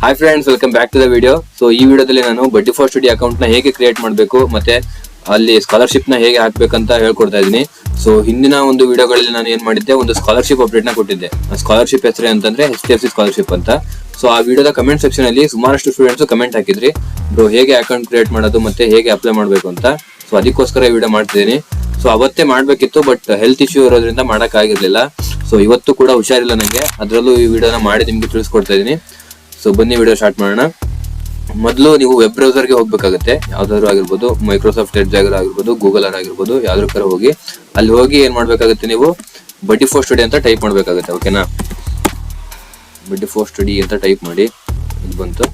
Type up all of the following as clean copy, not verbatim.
Hi friends, welcome back to the video. So ಈ ವಿಡಿಯೋದಲ್ಲಿ ನಾನು ಬಡ್ಡಿ ಫಾರ್ ಸ್ಟಡಿ ಅಕೌಂಟ್ ನ ಹೇಗೆ ಕ್ರಿಯೇಟ್ ಮಾಡಬೇಕು ಮತ್ತೆ ಅಲ್ಲಿ ಸ್ಕಾಲರ್ಶಿಪ್ ನ ಹೇಗೆ ಹಾಕ್ಬೇಕಂತ ಹೇಳ್ಕೊಡ್ತಾ ಇದ್ದೀನಿ. ಸೊ ಹಿಂದಿನ ಒಂದು ವಿಡಿಯೋಗಳಲ್ಲಿ ನಾನು ಏನ್ ಮಾಡಿದ್ದೆ, ಒಂದು ಸ್ಕಾಲರ್ಶಿಪ್ ಅಪ್ಡೇಟ್ ನ ಕೊಟ್ಟಿದ್ದೆ. ಆ ಸ್ಕಾಲರ್ಶಿಪ್ ಹೆಸರು ಅಂತಂದ್ರೆ HDFC ಸ್ಕಾಲರ್ಶಿಪ್ ಅಂತ. ಸೊ ಆ ವಿಡಿಯೋದ ಕಮೆಂಟ್ ಸೆಕ್ಷನ್ ಅಲ್ಲಿ ಸುಮಾರಷ್ಟು ಸ್ಟೂಡೆಂಟ್ಸ್ ಕಮೆಂಟ್ ಹಾಕಿದ್ರಿ, ಬ್ರೋ ಹೇಗೆ ಅಕೌಂಟ್ ಕ್ರಿಯೇಟ್ ಮಾಡೋದು ಮತ್ತೆ ಹೇಗೆ ಅಪ್ಲೈ ಮಾಡಬೇಕು ಅಂತ. ಸೊ ಅದಕ್ಕೋಸ್ಕರ ಈ ವಿಡಿಯೋ ಮಾಡ್ತಿದ್ದೀನಿ. ಸೊ ಅವತ್ತೇ ಮಾಡ್ಬೇಕಿತ್ತು, ಬಟ್ ಹೆಲ್ತ್ ಇಶ್ಯೂ ಇರೋದ್ರಿಂದ ಮಾಡಕ್ ಆಗಿರ್ಲಿಲ್ಲ. ಸೊ ಇವತ್ತು ಕೂಡ ಹುಷಾರಿಲ್ಲ ನಂಗೆ, ಅದರಲ್ಲೂ ಈ ವಿಡಿಯೋನ ಮಾಡಿ ನಿಮ್ಗೆ ತಿಳಿಸ್ಕೊಡ್ತಾ ಇದೀನಿ. ಸೊ ಬನ್ನಿ ವಿಡಿಯೋ ಸ್ಟಾರ್ಟ್ ಮಾಡೋಣ. ಮೊದಲು ನೀವು ವೆಬ್ ಬ್ರೌಸರ್ಗೆ ಹೋಗ್ಬೇಕಾಗುತ್ತೆ. ಯಾವ್ದಾದ್ರು ಆಗಿರ್ಬೋದು, ಮೈಕ್ರೋಸಾಫ್ಟ್ ಎಡ್ಜ್ ಆಗಿರ್ಬೋದು, ಗೂಗಲ್ ಆಗಿರ್ಬೋದು, ಯಾವ್ದ್ರ ಹೋಗಿ ಅಲ್ಲಿ ಹೋಗಿ ಏನ್ ಮಾಡ್ಬೇಕಾಗುತ್ತೆ, ನೀವು ಬಡ್ಡಿ ಫಾರ್ ಸ್ಟಡಿ ಅಂತ ಟೈಪ್ ಮಾಡ್ಬೇಕಾಗುತ್ತೆ. ಓಕೆನಾ, ಬಡ್ಡಿ ಫಾರ್ ಸ್ಟಡಿ ಅಂತ ಟೈಪ್ ಮಾಡಿ. ಇಲ್ಲಿ ಬಂತು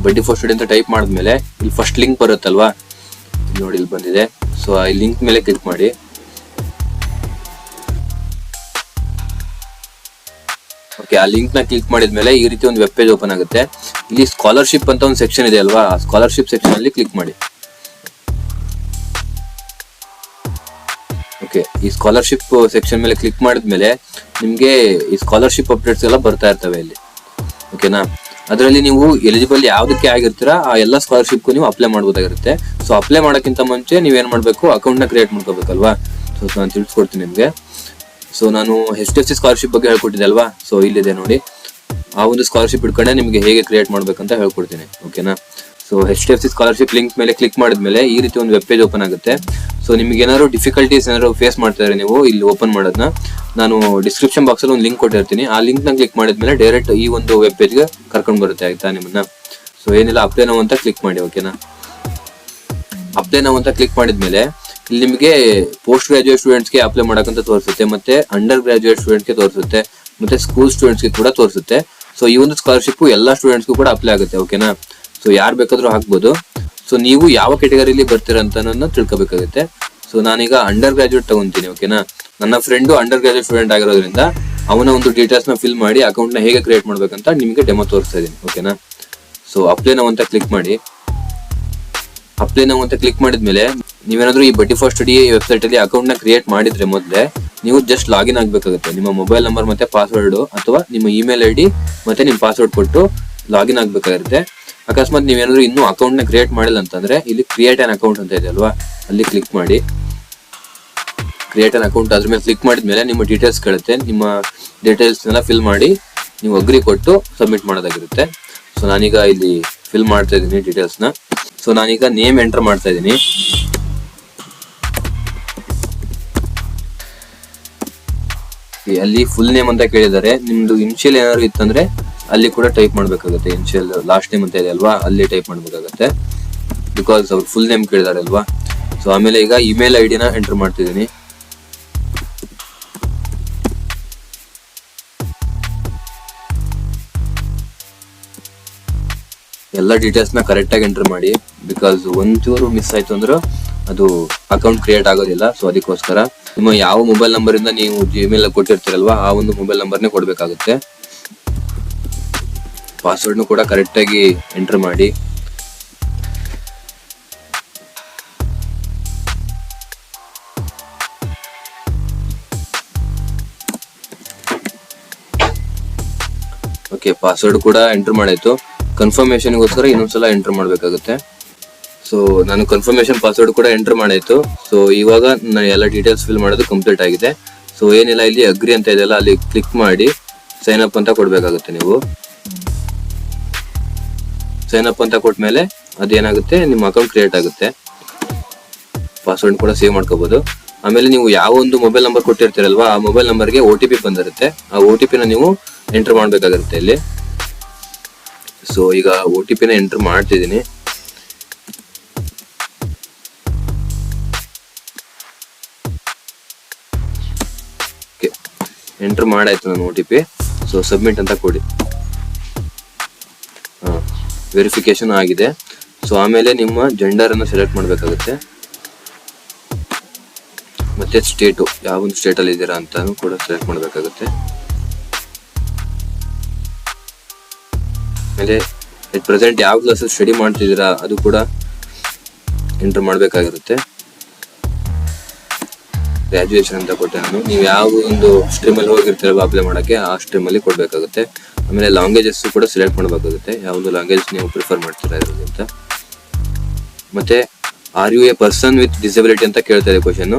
ಬಡ್ಡಿ ಫಾರ್ ಸ್ಟಡಿ ಅಂತ ಟೈಪ್ ಮಾಡಿದ್ಮೇಲೆ ಇಲ್ಲಿ ಫಸ್ಟ್ ಲಿಂಕ್ ಬರುತ್ತಲ್ವಾ, ನೋಡಿ ಇಲ್ಲಿ ಬಂದಿದೆ. ಸೊ ಈ ಲಿಂಕ್ ಮೇಲೆ ಕ್ಲಿಕ್ ಮಾಡಿ. ಓಕೆ, ಆ ಲಿಂಕ್ ನ ಕ್ಲಿಕ್ ಮಾಡಿದ್ಮೇಲೆ ಈ ರೀತಿ ಒಂದು ವೆಬ್ ಪೇಜ್ ಓಪನ್ ಆಗುತ್ತೆ. ಇಲ್ಲಿ ಸ್ಕಾಲರ್ಶಿಪ್ ಅಂತ ಒಂದು ಸೆಕ್ಷನ್ ಇದೆ ಅಲ್ವಾ, ಆ ಸ್ಕಾಲರ್ಶಿಪ್ ಸೆಕ್ಷನ್ ಅಲ್ಲಿ ಕ್ಲಿಕ್ ಮಾಡಿ. ಓಕೆ, ಈ ಸ್ಕಾಲರ್ಶಿಪ್ ಸೆಕ್ಷನ್ ಮೇಲೆ ಕ್ಲಿಕ್ ಮಾಡಿದ್ಮೇಲೆ ನಿಮ್ಗೆ ಈ ಸ್ಕಾಲರ್ಶಿಪ್ ಅಪ್ಡೇಟ್ಸ್ ಎಲ್ಲ ಬರ್ತಾ ಇರ್ತವೆ ಇಲ್ಲಿ. ಓಕೆನಾ, ಅದರಲ್ಲಿ ನೀವು ಎಲಿಜಿಬಲ್ ಯಾವ್ದಕ್ಕೆ ಆಗಿರ್ತೀರಾ ಆ ಎಲ್ಲ ಸ್ಕಾಲರ್ಶಿಪ್ಗೂ ನೀವು ಅಪ್ಲೈ ಮಾಡ್ಬೋದಾಗಿರುತ್ತೆ. ಸೊ ಅಪ್ಲೈ ಮಾಡೋಕ್ಕಿಂತ ಮುಂಚೆ ನೀವೇನ್ ಮಾಡ್ಬೇಕು, ಅಕೌಂಟ್ ನ ಕ್ರಿಯೇಟ್ ಮಾಡ್ಕೋಬೇಕಲ್ವಾ. ಸೊ ನಾನು ತಿಳಿಸ್ಕೊಡ್ತೀನಿ ನಿಮ್ಗೆ. ಸೊ ನಾನು HDFC ಸ್ಕಾಲರ್ಶಿಪ್ ಬಗ್ಗೆ ಹೇಳ್ಕೊಟ್ಟಿದ್ದೆ ಅಲ್ವಾ. ಸೊ ಇಲ್ಲಿದೆ ನೋಡಿ, ಆ ಒಂದು ಸ್ಕಾಲರ್ಶಿಪ್ ಇಟ್ಕೊಂಡೆ ನಿಮ್ಗೆ ಹೇಗೆ ಕ್ರಿಯೇಟ್ ಮಾಡ್ಬೇಕಂತ ಹೇಳ್ಕೊಡ್ತೀನಿ. ಓಕೆನಾ, ಸೊ HDFC ಸ್ಕಾಲರ್ಶಿಪ್ ಲಿಂಕ್ ಮೇಲೆ ಕ್ಲಿಕ್ ಮಾಡಿದ್ಮೇಲೆ ಈ ರೀತಿ ಒಂದು ವೆಬ್ ಪೇಜ್ ಓಪನ್ ಆಗುತ್ತೆ. ಸೊ ನಿಮ್ಗೆ ಏನಾದ್ರು ಡಿಫಿಕಲ್ಟೀಸ್ ಏನಾದ್ರು ಫೇಸ್ ಮಾಡ್ತಾ ಇದ್ರೆ ನೀವು ಇಲ್ಲಿ ಓಪನ್ ಮಾಡೋದನ್ನ ನಾನು ಡಿಸ್ಕ್ರಿಪ್ಷನ್ ಬಾಕ್ಸ್ ಅಲ್ಲಿ ಒಂದು ಲಿಂಕ್ ಕೊಟ್ಟಿರ್ತೀನಿ. ಆ ಲಿಂಕ್ ನ ಕ್ಲಿಕ್ ಮಾಡಿದ್ಮೇಲೆ ಡೈರೆಕ್ಟ್ ಈ ಒಂದು ವೆಬ್ ಪೇಜ್ಗೆ ಕರ್ಕೊಂಡು ಬರುತ್ತೆ. ಆಯ್ತಾ ನಿಮ್ಮನ್ನ. ಸೊ ಏನಿಲ್ಲ, ಅಪ್ಲೈ ನೌ ಅಂತ ಕ್ಲಿಕ್ ಮಾಡಿ. ಓಕೆನಾ, ಅಪ್ಲೈ ನೌ ಅಂತ ಕ್ಲಿಕ್ ಮಾಡಿದ್ಮೇಲೆ ಇಲ್ಲಿ ನಿಮಗೆ ಪೋಸ್ಟ್ ಗ್ರಾಜುಯೇಟ್ ಸ್ಟೂಡೆಂಟ್ಸ್ಗೆ ಅಪ್ಲೈ ಮಾಡಕ್ಕಂತ ತೋರಿಸುತ್ತೆ, ಮತ್ತೆ ಅಂಡರ್ ಗ್ರಾಜುಯೇಟ್ ಸ್ಟೂಡೆಂಟ್ಸ್ಗೆ ತೋರಿಸುತ್ತೆ, ಮತ್ತೆ ಸ್ಕೂಲ್ ಸ್ಟೂಡೆಂಟ್ಸ್ಗೆ ಕೂಡ ತೋರಿಸುತ್ತೆ. ಸೊ ಈ ಒಂದು ಸ್ಕಾಲರ್ಶಿಪ್ ಎಲ್ಲಾ ಸ್ಟೂಡೆಂಟ್ಸ್ಗೂ ಕೂಡ ಅಪ್ಲೈ ಆಗುತ್ತೆ. ಓಕೆನಾ, ಸೊ ಯಾರು ಬೇಕಾದ್ರೂ ಹಾಕ್ಬೋದು. ಸೊ ನೀವು ಯಾವ ಕೆಟಗರಿಲಿ ಬರ್ತೀರಾ ಅಂತ ತಿಳ್ಕೊಬೇಕಾಗುತ್ತೆ. ಸೊ ನಾನೀಗ ಅಂಡರ್ ಗ್ರಾಜುಯೇಟ್ ತಗೊಂತೀನಿ. ಓಕೆನಾ, ನನ್ನ ಫ್ರೆಂಡು ಅಂಡರ್ ಗ್ರಾಜುಯೇಟ್ ಸ್ಟೂಡೆಂಟ್ ಆಗಿರೋದ್ರಿಂದ ಅವನ ಒಂದು ಡೀಟೇಲ್ಸ್ ನ ಫಿಲ್ ಮಾಡಿ ಅಕೌಂಟ್ ನ ಹೇಗೆ ಕ್ರಿಯೇಟ್ ಮಾಡ್ಬೇಕಂತ ನಿಮಗೆ ಡೆಮೋ ತೋರಿಸ್ತಾ ಇದೀನಿ. ಓಕೆನಾ, ಸೊ ಅಪ್ಲೈ ನೌ ಅಂತ ಕ್ಲಿಕ್ ಮಾಡಿ. ಅಪ್ಲೈ ನೌ ಅಂತ ಕ್ಲಿಕ್ ಮಾಡಿದ್ಮೇಲೆ ನೀವೇನಾದ್ರೂ ಈ ಬಡ್ಡಿ ಫಾರ್ ಸ್ಟಡಿ ವೆಬ್ಸೈಟ್ ಅಲ್ಲಿ ಅಕೌಂಟ್ ನ ಕ್ರಿಯೇಟ್ ಮಾಡಿದ್ರೆ ಮೊದಲೇ ನೀವು ಜಸ್ಟ್ ಲಾಗಿನ್ ಆಗ್ಬೇಕಾಗುತ್ತೆ. ನಿಮ್ಮ ಮೊಬೈಲ್ ನಂಬರ್ ಮತ್ತೆ ಪಾಸ್ವರ್ಡ್ ಅಥವಾ ನಿಮ್ಮ ಇಮೇಲ್ ID ಮತ್ತೆ ನಿಮ್ಮ ಪಾಸ್ವರ್ಡ್ ಕೊಟ್ಟು ಲಾಗಿನ್ ಆಗ್ಬೇಕಾಗಿರುತ್ತೆ. ಅಕಸ್ಮಾತ್ ನೀವೇನಾದ್ರೂ ಇನ್ನೂ ಅಕೌಂಟ್ ನ ಕ್ರಿಯೇಟ್ ಮಾಡಿಲ್ಲ ಅಂತಂದ್ರೆ ಇಲ್ಲಿ ಕ್ರಿಯೇಟ್ ಅನ್ ಅಕೌಂಟ್ ಅಂತ ಇದೆ ಅಲ್ವಾ, ಅಲ್ಲಿ ಕ್ಲಿಕ್ ಮಾಡಿ. ಕ್ರಿಯೇಟ್ ಅನ್ ಅಕೌಂಟ್ ಅದ್ರ ಮೇಲೆ ಕ್ಲಿಕ್ ಮಾಡಿದ್ಮೇಲೆ ನಿಮ್ಮ ಡೀಟೇಲ್ಸ್ ಕೇಳುತ್ತೆ. ನಿಮ್ಮ ಡೀಟೇಲ್ಸ್ ಎಲ್ಲ ಫಿಲ್ ಮಾಡಿ ನೀವು ಅಗ್ರಿ ಕೊಟ್ಟು ಸಬ್ಮಿಟ್ ಮಾಡೋದಾಗಿರುತ್ತೆ. ಸೊ ನಾನೀಗ ಇಲ್ಲಿ ಫಿಲ್ ಮಾಡ್ತಾ ಇದ್ದೀನಿ ಡೀಟೇಲ್ಸ್ ನ. ಸೊ ನಾನೀಗ ನೇಮ್ ಎಂಟರ್ ಮಾಡ್ತಾ ಇದ್ದೀನಿ. ಅಲ್ಲಿ ಫುಲ್ ನೇಮ್ ಅಂತ ಕೇಳಿದ್ದಾರೆ. ನಿಮ್ದು ಇನಿಷಿಯಲ್ ಏನಾದ್ರು ಇತ್ತಂದ್ರೆ ಅಲ್ಲಿ ಕೂಡ ಟೈಪ್ ಮಾಡ್ಬೇಕಾಗುತ್ತೆ. ಇನಿಷಿಯಲ್ ಲಾಸ್ಟ್ ನೇಮ್ ಅಂತ ಇದೆ ಅಲ್ವಾ, ಅಲ್ಲಿ ಟೈಪ್ ಮಾಡ್ಬೇಕಾಗುತ್ತೆ. ಬಿಕಾಸ್ ಅವ್ರು ಫುಲ್ ನೇಮ್ ಕೇಳಿದಾರೆ ಅಲ್ವಾ. ಸೊ ಆಮೇಲೆ ಈಗ ಇಮೇಲ್ ID ನ ಎಂಟರ್ ಮಾಡ್ತಿದ್ದೀನಿ. ಎಲ್ಲ ಡೀಟೇಲ್ಸ್ ನ ಕರೆಕ್ಟ್ ಆಗಿ ಎಂಟರ್ ಮಾಡಿ. ಬಿಕಾಸ್ ಒಂಚೂರು ಮಿಸ್ ಆಯ್ತು ಅಂದ್ರೆ ಅದು ಅಕೌಂಟ್ ಕ್ರಿಯೇಟ್ ಆಗೋದಿಲ್ಲ. ಸೊ ಅದಕ್ಕೋಸ್ಕರ ನಿಮ್ಮ ಯಾವ ಮೊಬೈಲ್ ನಂಬರ್ ಇಂದ ನೀವು ಜಿಮೇಲ್ ಕೊಟ್ಟಿರ್ತೀರಲ್ವಾ ಆ ಒಂದು ಮೊಬೈಲ್ ನಂಬರ್ನೇ ಕೊಡ್ಬೇಕಾಗುತ್ತೆ. ಪಾಸ್ವರ್ಡ್ ಕೂಡ ಕರೆಕ್ಟ್ ಆಗಿ ಎಂಟರ್ ಮಾಡಿ. ಓಕೆ, ಪಾಸ್ವರ್ಡ್ ಕೂಡ ಎಂಟರ್ ಮಾಡಾಯ್ತು. ಕನ್ಫರ್ಮೇಶನ್ಗೋಸ್ಕರ ಇನ್ನೊಂದ್ಸಲ ಎಂಟರ್ ಮಾಡ್ಬೇಕಾಗುತ್ತೆ. ಸೊ ನಾನು ಕನ್ಫರ್ಮೇಶನ್ ಪಾಸ್ವರ್ಡ್ ಕೂಡ ಎಂಟರ್ ಮಾಡಾಯ್ತು. ಸೊ ಇವಾಗ ನಾನು ಎಲ್ಲ ಡೀಟೇಲ್ಸ್ ಫಿಲ್ ಮಾಡೋದು ಕಂಪ್ಲೀಟ್ ಆಗಿದೆ. ಸೊ ಏನಿಲ್ಲ, ಇಲ್ಲಿ ಅಗ್ರಿ ಅಂತ ಇದೆಯಲ್ಲ ಅಲ್ಲಿ ಕ್ಲಿಕ್ ಮಾಡಿ ಸೈನ್ ಅಪ್ ಅಂತ ಕೊಡ್ಬೇಕಾಗುತ್ತೆ. ನೀವು ಸೈನ್ ಅಪ್ ಅಂತ ಕೊಟ್ಮೇಲೆ ಅದೇನಾಗುತ್ತೆ, ನಿಮ್ಮ ಅಕೌಂಟ್ ಕ್ರಿಯೇಟ್ ಆಗುತ್ತೆ. ಪಾಸ್ವರ್ಡ್ ಕೂಡ ಸೇವ್ ಮಾಡ್ಕೋಬಹುದು. ಆಮೇಲೆ ನೀವು ಯಾವ ಒಂದು ಮೊಬೈಲ್ ನಂಬರ್ ಕೊಟ್ಟಿರ್ತೀರಲ್ವಾ ಆ ಮೊಬೈಲ್ ನಂಬರ್ಗೆ OTP ಬಂದಿರುತ್ತೆ. ಆ OTP ನ ನೀವು ಎಂಟರ್ ಮಾಡ್ಬೇಕಾಗುತ್ತೆ ಇಲ್ಲಿ. ಸೊ ಈಗ OTP ನ ಎಂಟರ್ ಮಾಡ್ತಿದ್ದೀನಿ. ಎಂಟರ್ ಮಾಡಾಯ್ತು ನಾನು OTP. ಸೊ ಸಬ್ಮಿಟ್ ಅಂತ ಕೊಡಿ. ವೆರಿಫಿಕೇಶನ್ ಆಗಿದೆ. ಸೊ ಆಮೇಲೆ ನಿಮ್ಮ ಜೆಂಡರ್ ಅನ್ನು ಸೆಲೆಕ್ಟ್ ಮಾಡ್ಬೇಕಾಗುತ್ತೆ. ಮತ್ತೆ ಸ್ಟೇಟು, ಯಾವ ಒಂದು ಸ್ಟೇಟ್ ಅಲ್ಲಿ ಇದ್ದೀರಾ ಅಂತ ಕೂಡ ಸೆಲೆಕ್ಟ್ ಮಾಡ್ಬೇಕಾಗುತ್ತೆ. ಆಮೇಲೆ ಎಟ್ ಪ್ರೆಸೆಂಟ್ ಯಾವ ಕ್ಲಾಸಸ್ ಸ್ಟಡಿ ಮಾಡ್ತಿದ್ದೀರಾ ಅದು ಕೂಡ ಎಂಟರ್ ಮಾಡ್ಬೇಕಾಗಿರುತ್ತೆ. ಗ್ರಾಜುಯೇಷನ್ ಅಂತ ಕೊಟ್ಟೆ ನಾನು. ನೀವು ಯಾವ ಒಂದು ಸ್ಟ್ರೀಮಲ್ಲಿ ಹೋಗಿರ್ತೀರಲ್ವ ಅಪ್ಲೈ ಮಾಡೋಕ್ಕೆ, ಆ ಸ್ಟ್ರೀಮಲ್ಲಿ ಕೊಡಬೇಕಾಗುತ್ತೆ. ಆಮೇಲೆ ಲ್ಯಾಂಗ್ವೇಜಸ್ ಕೂಡ ಸೆಲೆಕ್ಟ್ ಮಾಡಬೇಕಾಗುತ್ತೆ, ಯಾವುದು ಲ್ಯಾಂಗ್ವೇಜ್ ನೀವು ಪ್ರಿಫರ್ ಮಾಡ್ತೀರಾ ಇರೋದು ಅಂತ. ಮತ್ತೆ are you a person with disability ಅಂತ ಕೇಳ್ತಾ ಇದೆ ಕ್ವಶನ್.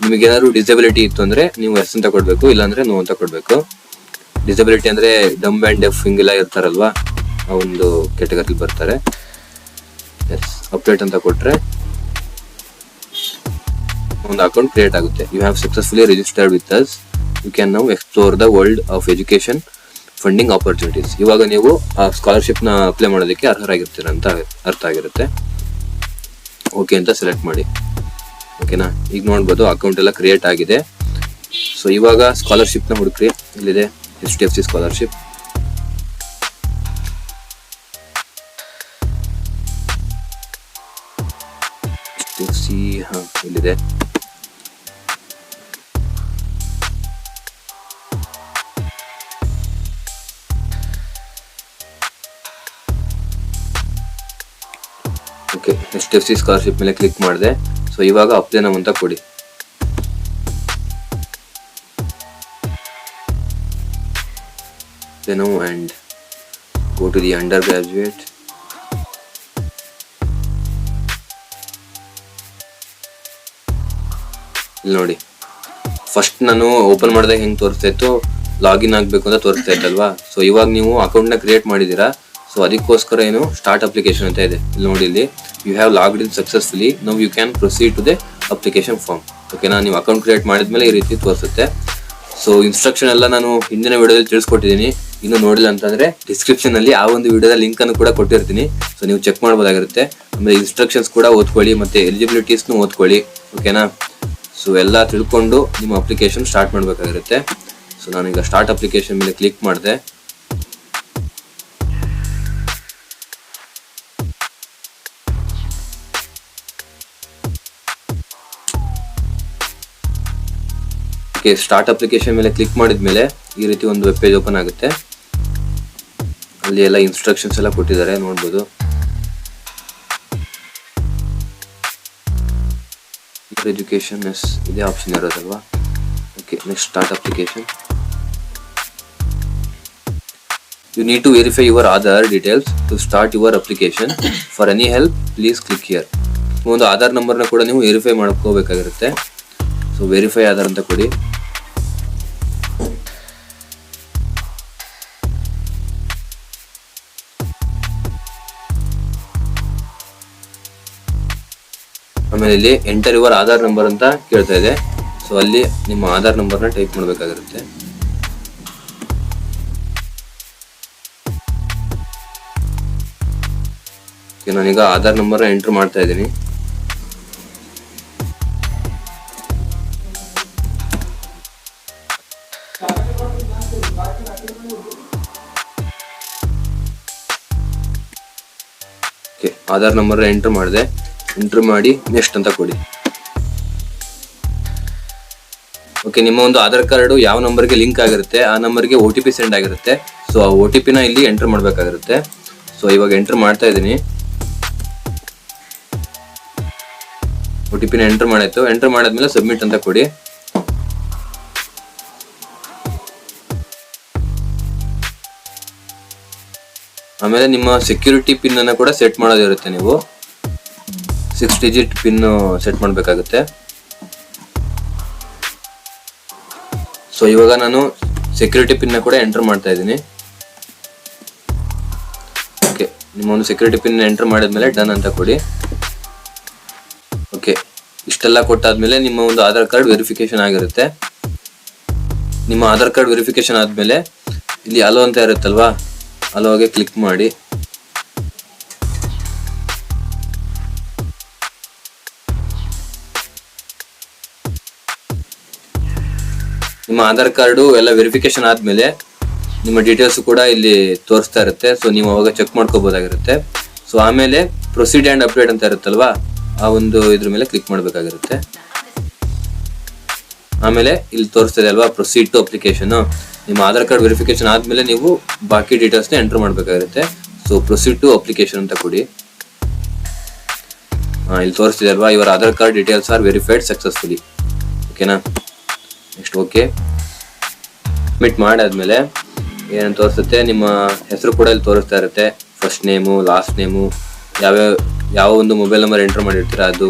ನಿಮಗೆ ಏನಾದ್ರು ಡಿಸಬಿಲಿಟಿ ಇತ್ತು ಅಂದ್ರೆ ನೀವು ಎಸ್ ಅಂತ ಕೊಡ್ಬೇಕು, ಇಲ್ಲಾಂದ್ರೆ ನೋ ಅಂತ ಕೊಡ್ಬೇಕು. ಡಿಸಬಿಲಿಟಿ ಅಂದ್ರೆ ಡಮ್ ಆ್ಯಂಡ್ ಡೆಫ್ ಹಿಂಗೆಲ್ಲ ಇರ್ತಾರಲ್ವಾ, ಆ ಒಂದು ಕ್ಯಾಟಗರಿ ಬರ್ತಾರೆ. ಎಸ್ ಅಪ್ಡೇಟ್ ಅಂತ ಕೊಟ್ರೆ ಒಂದು ಅಕೌಂಟ್ ಕ್ರಿಯೇಟ್ ಆಗುತ್ತೆ. You have successfully registered with us, you can now explore the world of education funding opportunities. ಇವಾಗ ನೀವು ಆ ಸ್ಕಾಲರ್ಶಿಪ್ ನ ಅಪ್ಲೈ ಮಾಡೋದಕ್ಕೆ ಅರ್ಹರಾಗಿರ್ತೀರ ಅಂತ ಅರ್ಥ ಆಗಿರುತ್ತೆ. ಓಕೆ ಅಂತ ಸೆಲೆಕ್ಟ್ ಮಾಡಿ. ಓಕೆನಾ, ಈಗ ನೋಡ್ಬೋದು ಅಕೌಂಟ್ ಎಲ್ಲ ಕ್ರಿಯೇಟ್ ಆಗಿದೆ. ಸೊ ಇವಾಗ ಸ್ಕಾಲರ್ಶಿಪ್ ನ ಹುಡುಕ್ರಿ. ಇಲ್ಲಿದೆ HDFC ಸ್ಕಾಲರ್ಶಿಪ್. ಇಲ್ಲಿದೆ. ಓಕೆ, HDFC ಸ್ಕಾಲರ್ಶಿಪ್ ಮೇಲೆ ಕ್ಲಿಕ್ ಮಾಡಿದೆ. ಸೊ ಇವಾಗ ಅಪ್ಲೈ ನೌ ಅಂತ ಕೊಡಿ. Apply now and go to the undergraduate. ಇಲ್ಲಿ ನೋಡಿ, ಫಸ್ಟ್ ನಾನು ಓಪನ್ ಮಾಡಿದಾಗ ಹೆಂಗೆ ತೋರಿಸ್ತಾ ಇತ್ತು, ಲಾಗಿನ್ ಆಗಬೇಕು ಅಂತ ತೋರಿಸ್ತಾ ಇತ್ತಲ್ವಾ. ಸೊ ಇವಾಗ ನೀವು ಅಕೌಂಟ್ನ ಕ್ರಿಯೇಟ್ ಮಾಡಿದ್ದೀರಾ. ಸೊ ಅದಕ್ಕೋಸ್ಕರ ಏನು ಸ್ಟಾರ್ಟ್ ಅಪ್ಲಿಕೇಶನ್ ಅಂತ ಇದೆ. ಇಲ್ಲಿ ನೋಡಿ, ಇಲ್ಲಿ you have logged in successfully, now you can proceed to the application form. ಓಕೆನಾ, ನೀವು ಅಕೌಂಟ್ ಕ್ರಿಯೇಟ್ ಮಾಡಿದ್ಮೇಲೆ ಈ ರೀತಿ ತೋರಿಸುತ್ತೆ. ಸೊ ಇನ್ಸ್ಟ್ರಕ್ಷನ್ ಎಲ್ಲ ನಾನು ಹಿಂದಿನ ವಿಡಿಯೋದಲ್ಲಿ ತಿಳಿಸ್ಕೊಟ್ಟಿದ್ದೀನಿ. ಇನ್ನು ನೋಡಿಲ್ಲ ಅಂತಂದ್ರೆ ಡಿಸ್ಕ್ರಿಪ್ಷನ್ ಅಲ್ಲಿ ಆ ಒಂದು ವಿಡಿಯೋದ ಲಿಂಕ್ ಅನ್ನು ಕೂಡ ಕೊಟ್ಟಿರ್ತೀನಿ. ಸೊ ನೀವು ಚೆಕ್ ಮಾಡ್ಬೋದಾಗಿರುತ್ತೆ. ಆಮೇಲೆ ಇನ್ಸ್ಟ್ರಕ್ಷನ್ಸ್ ಕೂಡ ಓದ್ಕೊಳ್ಳಿ, ಮತ್ತೆ ಎಲಿಜಿಬಿಲಿಟೀಸ್ನು ಓದ್ಕೊಳ್ಳಿ. ಓಕೆನಾ, ಸೊ ಎಲ್ಲ ತಿಳ್ಕೊಂಡು ನಿಮ್ಮ ಅಪ್ಲಿಕೇಶನ್ ಸ್ಟಾರ್ಟ್ ಮಾಡಬೇಕಾಗಿರುತ್ತೆ. ಸೊ ನಾನೀಗ ಸ್ಟಾರ್ಟ್ ಅಪ್ಲಿಕೇಶನ್ ಮೇಲೆ ಕ್ಲಿಕ್ ಮಾಡಿದೆ. ಓಕೆ, ಸ್ಟಾರ್ಟ್ ಅಪ್ಲಿಕೇಶನ್ ಮೇಲೆ ಕ್ಲಿಕ್ ಮಾಡಿದ್ಮೇಲೆ ಈ ರೀತಿ ಒಂದು ವೆಬ್ ಪೇಜ್ ಓಪನ್ ಆಗುತ್ತೆ. ಅಲ್ಲಿ ಎಲ್ಲ ಇನ್ಸ್ಟ್ರಕ್ಷನ್ಸ್ ಎಲ್ಲ ಕೊಟ್ಟಿದ್ದಾರೆ, ನೋಡ್ಬೋದು. ಎಜುಕೇಶನ್ ಎಸ್ ಇದೇ ಆಪ್ಷನ್ ಇರೋದಲ್ವಾ. Okay, next start application. You need to verify your Aadhaar details to start your application. For any help please click here. ಒಂದು ಆಧಾರ್ ನಂಬರ್ನ ಕೂಡ ನೀವು ವೆರಿಫೈ ಮಾಡ್ಕೋಬೇಕಾಗಿರುತ್ತೆ. ಸೊ ವೆರಿಫೈ ಆಧಾರ್ ಅಂತ ಕೊಡಿ. ಆಮೇಲೆ ಇಲ್ಲಿ ಎಂಟರ್ ಯುವರ್ ಆಧಾರ್ ನಂಬರ್ ಅಂತ ಕೇಳ್ತಾ ಇದೆ. ಸೊ ಅಲ್ಲಿ ನಿಮ್ಮ ಆಧಾರ್ ನಂಬರ್ನ ಟೈಪ್ ಮಾಡಬೇಕಾಗಿರುತ್ತೆ. ನಾನೀಗ ಆಧಾರ್ ನಂಬರ್ನ ಎಂಟರ್ ಮಾಡ್ತಾ ಇದ್ದೀನಿ. ಆಧಾರ್ ನಂಬರ್ ಎಂಟರ್ ಮಾಡಿದೆ. ಎಂಟರ್ ಮಾಡಿ ನೆಕ್ಸ್ಟ್ ಅಂತ ಕೊಡಿ. ಓಕೆ, ನಿಮ್ಮ ಒಂದು ಆಧಾರ್ ಕಾರ್ಡ್ ಯಾವ ನಂಬರ್ಗೆ ಲಿಂಕ್ ಆಗಿರುತ್ತೆ ಆ ನಂಬರ್ಗೆ OTP ಸೆಂಡ್ ಆಗಿರುತ್ತೆ. ಸೊ ಆ OTP ನ ಇಲ್ಲಿ ಎಂಟರ್ ಮಾಡಬೇಕಾಗಿರುತ್ತೆ. ಸೊ ಇವಾಗ ಎಂಟರ್ ಮಾಡ್ತಾ ಇದ್ದೀನಿ. OTP ನ ಎಂಟರ್ ಮಾಡಾಯ್ತು. ಎಂಟರ್ ಮಾಡಾದ್ಮೇಲೆ ಸಬ್ಮಿಟ್ ಅಂತ ಕೊಡಿ. ಆಮೇಲೆ ನಿಮ್ಮ ಸೆಕ್ಯೂರಿಟಿ ಪಿನ್ ಅನ್ನ ಕೂಡ ಸೆಟ್ ಮಾಡೋದಿರುತ್ತೆ. ನೀವು 6 ಡಿಜಿಟ್ ಪಿನ್ ಸೆಟ್ ಮಾಡಬೇಕಾಗುತ್ತೆ. ಸೊ ಇವಾಗ ನಾನು ಸೆಕ್ಯೂರಿಟಿ ಪಿನ್ ಕೂಡ ಎಂಟರ್ ಮಾಡ್ತಾ ಇದ್ದೀನಿ. ಓಕೆ, ನಿಮ್ಮ ಒಂದು ಸೆಕ್ಯೂರಿಟಿ ಪಿನ್ ಎಂಟರ್ ಮಾಡಿದ್ಮೇಲೆ ಡನ್ ಅಂತ ಕೊಡಿ. ಓಕೆ, ಇಷ್ಟೆಲ್ಲ ಕೊಟ್ಟಾದ್ಮೇಲೆ ನಿಮ್ಮ ಒಂದು ಆಧಾರ್ ಕಾರ್ಡ್ ವೆರಿಫಿಕೇಶನ್ ಆಗಿರುತ್ತೆ. ನಿಮ್ಮ ಆಧಾರ್ ಕಾರ್ಡ್ ವೆರಿಫಿಕೇಶನ್ ಆದ್ಮೇಲೆ ಇಲ್ಲಿ ಅಲೋ ಅಂತ ಇರುತ್ತಲ್ವಾ, ಅಲೋಗೆ ಕ್ಲಿಕ್ ಮಾಡಿ. ನಿಮ್ಮ ಆಧಾರ್ ಕಾರ್ಡು ಎಲ್ಲ ವೆರಿಫಿಕೇಶನ್ ಆದ್ಮೇಲೆ ನಿಮ್ಮ ಡೀಟೇಲ್ಸ್ ಕೂಡ ಇಲ್ಲಿ ತೋರಿಸ್ತಾ ಇರುತ್ತೆ. ಸೊ ನೀವು ಅವಾಗ ಚೆಕ್ ಮಾಡ್ಕೋಬಹುದಾಗಿರುತ್ತೆ. ಸೊ ಆಮೇಲೆ ಪ್ರೊಸೀಡ್ ಅಂಡ್ ಅಪ್ಡೇಟ್ ಅಂತ ಇರುತ್ತಲ್ವಾ, ಆ ಒಂದು ಇದ್ರ ಮೇಲೆ ಕ್ಲಿಕ್ ಮಾಡಬೇಕಾಗಿರುತ್ತೆ. ಆಮೇಲೆ ಇಲ್ಲಿ ತೋರಿಸ್ತಿದೆ ಅಲ್ವಾ ಪ್ರೊಸೀಡ್ ಟು ಅಪ್ಲಿಕೇಶನ್. ನಿಮ್ಮ ಆಧಾರ್ ಕಾರ್ಡ್ ವೆರಿಫಿಕೇಶನ್ ಆದ್ಮೇಲೆ ನೀವು ಬಾಕಿ ಡೀಟೇಲ್ಸ್ನ ಎಂಟರ್ ಮಾಡಬೇಕಾಗಿರುತ್ತೆ. ಸೊ ಪ್ರೊಸೀಡ್ ಟು ಅಪ್ಲಿಕೇಶನ್ ಅಂತ ಕೊಡಿ. ಇಲ್ಲಿ ತೋರಿಸ್ತಿದೆ ಅಲ್ವಾ, your Aadhaar card details are verified successfully. ಓಕೆನಾ. ನೆಕ್ಸ್ಟ್ ಓಕೆ ಸಬ್ಮಿಟ್ ಮಾಡಾದ್ಮೇಲೆ ಏನಂತ ತೋರಿಸುತ್ತೆ, ನಿಮ್ಮ ಹೆಸರು ಕೂಡ ಇಲ್ಲಿ ತೋರಿಸ್ತಾ ಇರುತ್ತೆ. ಫಸ್ಟ್ ನೇಮು, ಲಾಸ್ಟ್ ನೇಮು, ಯಾವ ಒಂದು ಮೊಬೈಲ್ ನಂಬರ್ ಎಂಟರ್ ಮಾಡಿರ್ತೀರ ಅದು.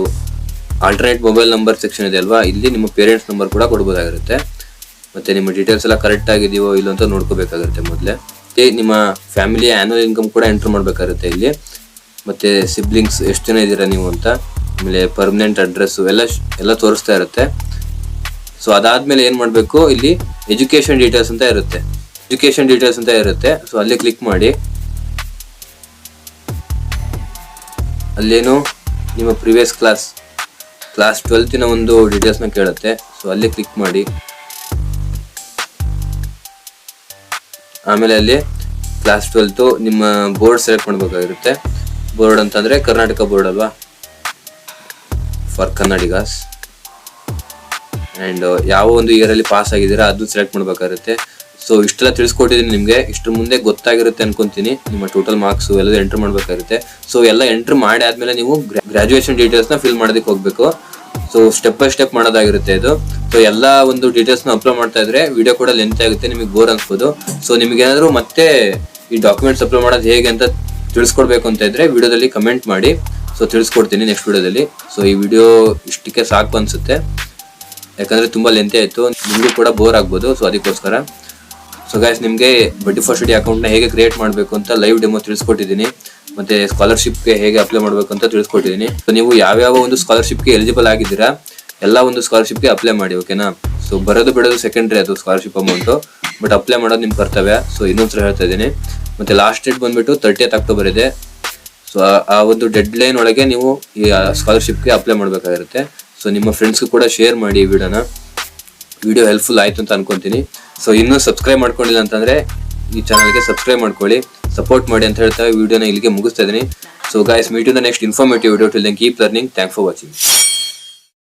ಆಲ್ಟರ್ನೇಟ್ ಮೊಬೈಲ್ ನಂಬರ್ ಸೆಕ್ಷನ್ ಇದೆ ಅಲ್ವಾ, ಇಲ್ಲಿ ನಿಮ್ಮ ಪೇರೆಂಟ್ಸ್ ನಂಬರ್ ಕೂಡ ಕೊಡ್ಬೋದಾಗಿರುತ್ತೆ. ಮತ್ತೆ ನಿಮ್ಮ ಡೀಟೇಲ್ಸ್ ಎಲ್ಲ ಕರೆಕ್ಟ್ ಆಗಿದೆಯೋ ಇಲ್ಲ ಅಂತ ನೋಡ್ಕೋಬೇಕಾಗುತ್ತೆ ಮೊದಲೇ. ಮತ್ತೆ ನಿಮ್ಮ ಫ್ಯಾಮಿಲಿಯ ಆ್ಯನ್ಯುವಲ್ ಇನ್ಕಮ್ ಕೂಡ ಎಂಟರ್ ಮಾಡಬೇಕಾಗುತ್ತೆ ಇಲ್ಲಿ. ಮತ್ತೆ ಸಿಬ್ಲಿಂಗ್ಸ್ ಎಷ್ಟು ಜನ ಇದ್ದೀರಾ ನೀವು ಅಂತ, ಆಮೇಲೆ ಪರ್ಮನೆಂಟ್ ಅಡ್ರೆಸ್ಸು ಎಲ್ಲ ತೋರಿಸ್ತಾ ಇರುತ್ತೆ. ಸೊ ಅದಾದ್ಮೇಲೆ ಏನು ಮಾಡಬೇಕು, ಇಲ್ಲಿ ಎಜುಕೇಷನ್ ಡೀಟೇಲ್ಸ್ ಅಂತ ಇರುತ್ತೆ. ಸೊ ಅಲ್ಲಿ ಕ್ಲಿಕ್ ಮಾಡಿ, ಅಲ್ಲೇನು ನಿಮ್ಮ ಪ್ರಿವಿಯಸ್ ಕ್ಲಾಸ್ 12ನ ಒಂದು ಡೀಟೇಲ್ಸ್ನ ಕೇಳುತ್ತೆ. ಸೊ ಅಲ್ಲಿ ಕ್ಲಿಕ್ ಮಾಡಿ, ಆಮೇಲೆ ಅಲ್ಲಿ ಕ್ಲಾಸ್ 12 ನಿಮ್ಮ ಬೋರ್ಡ್ ಸೆಲೆಕ್ಟ್ ಮಾಡಬೇಕಾಗಿರುತ್ತೆ. ಬೋರ್ಡ್ ಅಂತಂದ್ರೆ ಕರ್ನಾಟಕ ಬೋರ್ಡ್ ಅಲ್ವಾ, ಫಾರ್ ಕನ್ನಡಿಗಾಸ್. ಆ್ಯಂಡ್ ಯಾವ ಒಂದು ಇಯರಲ್ಲಿ ಪಾಸ್ ಆಗಿದ್ದೀರಾ ಅದು ಸೆಲೆಕ್ಟ್ ಮಾಡಬೇಕಾಗುತ್ತೆ. ಸೊ ಇಷ್ಟೆಲ್ಲ ತಿಳಿಸ್ಕೊಟ್ಟಿದ್ದೀನಿ ನಿಮಗೆ. ಇಷ್ಟ್ರ ಮುಂದೆ ಗೊತ್ತಾಗಿರುತ್ತೆ ಅನ್ಕೊಂತೀನಿ. ನಿಮ್ಮ ಟೋಟಲ್ ಮಾರ್ಕ್ಸು ಎಲ್ಲ ಎಂಟರ್ ಮಾಡಬೇಕಾಗುತ್ತೆ. ಸೊ ಎಲ್ಲ ಎಂಟರ್ ಮಾಡಿ ಆದಮೇಲೆ ನೀವು ಗ್ರಾಜುಯೇಷನ್ ಡೀಟೇಲ್ಸ್ನ ಫಿಲ್ ಮಾಡೋದಕ್ಕೆ ಹೋಗಬೇಕು. ಸೊ ಸ್ಟೆಪ್ ಬೈ ಸ್ಟೆಪ್ ಮಾಡೋದಾಗಿರುತ್ತೆ ಇದು. ಸೊ ಎಲ್ಲ ಒಂದು ಡೀಟೇಲ್ಸ್ನ ಅಪ್ಲೋಡ್ ಮಾಡ್ತಾ ಇದ್ರೆ ವಿಡಿಯೋ ಕೂಡ ಲೆಂತ್ ಆಗುತ್ತೆ, ನಿಮಗೆ ಬೋರ್ ಅನ್ಸ್ಬೋದು. ಸೊ ನಿಮಗೇನಾದರೂ ಮತ್ತೆ ಈ ಡಾಕ್ಯುಮೆಂಟ್ಸ್ ಅಪ್ಲೋಡ್ ಮಾಡೋದು ಹೇಗೆ ಅಂತ ತಿಳಿಸ್ಕೊಡ್ಬೇಕು ಅಂತ ಇದ್ರೆ ವಿಡಿಯೋದಲ್ಲಿ ಕಮೆಂಟ್ ಮಾಡಿ. ಸೊ ತಿಳಿಸ್ಕೊಡ್ತೀನಿ ನೆಕ್ಸ್ಟ್ ವಿಡಿಯೋದಲ್ಲಿ. ಸೊ ಈ ವಿಡಿಯೋ ಇಷ್ಟಕ್ಕೆ ಸಾಕು ಅನ್ಸುತ್ತೆ, ಯಾಕಂದರೆ ತುಂಬ ಲೆಂತೆ ಆಯಿತು, ನಿಮಗೂ ಕೂಡ ಬೋರ್ ಆಗ್ಬೋದು. ಸೊ ಅದಕ್ಕೋಸ್ಕರ ಸೊ ಗೈಸ್, ನಿಮಗೆ ಬಡ್ಡಿ ಫಾರ್ ಸ್ಟಡಿ ಅಕೌಂಟ್ನ ಹೇಗೆ ಕ್ರಿಯೇಟ್ ಮಾಡಬೇಕು ಅಂತ ಲೈವ್ ಡೆಮೋ ತಿಳಿಸ್ಕೊಟ್ಟಿದ್ದೀನಿ. ಮತ್ತೆ ಸ್ಕಾಲರ್ಶಿಪ್ಗೆ ಹೇಗೆ ಅಪ್ಲೈ ಮಾಡಬೇಕು ಅಂತ ತಿಳಿಸ್ಕೊಟ್ಟಿದ್ದೀನಿ. ಸೊ ನೀವು ಯಾವ್ಯಾವ ಒಂದು ಸ್ಕಾಲರ್ಶಿಪ್ಗೆ ಎಲಿಜಿಬಲ್ ಆಗಿದ್ದೀರಾ ಎಲ್ಲ ಒಂದು ಸ್ಕಾಲರ್ಶಿಪ್ಗೆ ಅಪ್ಲೈ ಮಾಡಿ, ಓಕೆನಾ. ಸೊ ಬರೋದು ಬಿಡೋದು ಸೆಕೆಂಡ್ರಿ, ಅದು ಸ್ಕಾಲರ್ಶಿಪ್ ಅಮೌಂಟು, ಬಟ್ ಅಪ್ಲೈ ಮಾಡೋದು ನಿಮ್ಮ ಕರ್ತವ್ಯ. ಸೊ ಇನ್ನೊಂದ್ಸಲ ಹೇಳ್ತಾ ಇದ್ದೀನಿ. ಮತ್ತು ಲಾಸ್ಟ್ ಡೇಟ್ ಬಂದುಬಿಟ್ಟು 30th ಅಕ್ಟೋಬರ್ ಇದೆ. ಸೊ ಆ ಒಂದು ಡೆಡ್ ಲೈನ್ ಒಳಗೆ ನೀವು ಈ ಸ್ಕಾಲರ್ಶಿಪ್ಗೆ ಅಪ್ಲೈ ಮಾಡಬೇಕಾಗಿರುತ್ತೆ. ಸೊ ನಿಮ್ಮ ಫ್ರೆಂಡ್ಸ್ಗೂ ಕೂಡ ಶೇರ್ ಮಾಡಿ ಈ ವಿಡಿಯೋ ಹೆಲ್ಪ್ಫುಲ್ ಆಯಿತು ಅಂತ ಅನ್ಕೊಂತೀನಿ. ಸೊ ಇನ್ನೂ ಸಬ್ಸ್ಕ್ರೈಬ್ ಮಾಡ್ಕೊಂಡಿಲ್ಲ ಅಂತಂದರೆ ಈ ಚಾನಲ್ಗೆ ಸಬ್ಸ್ಕ್ರೈಬ್ ಮಾಡ್ಕೊಳ್ಳಿ, ಸಪೋರ್ಟ್ ಮಾಡಿ ಅಂತ ಹೇಳ್ತಾ ವಿಡಿಯೋನ ಇಲ್ಲಿಗೆ ಮುಗಿಸ್ತಾ ಇದ್ದೀನಿ. So guys, meet in the next informative video. Till then keep learning. Thanks for watching.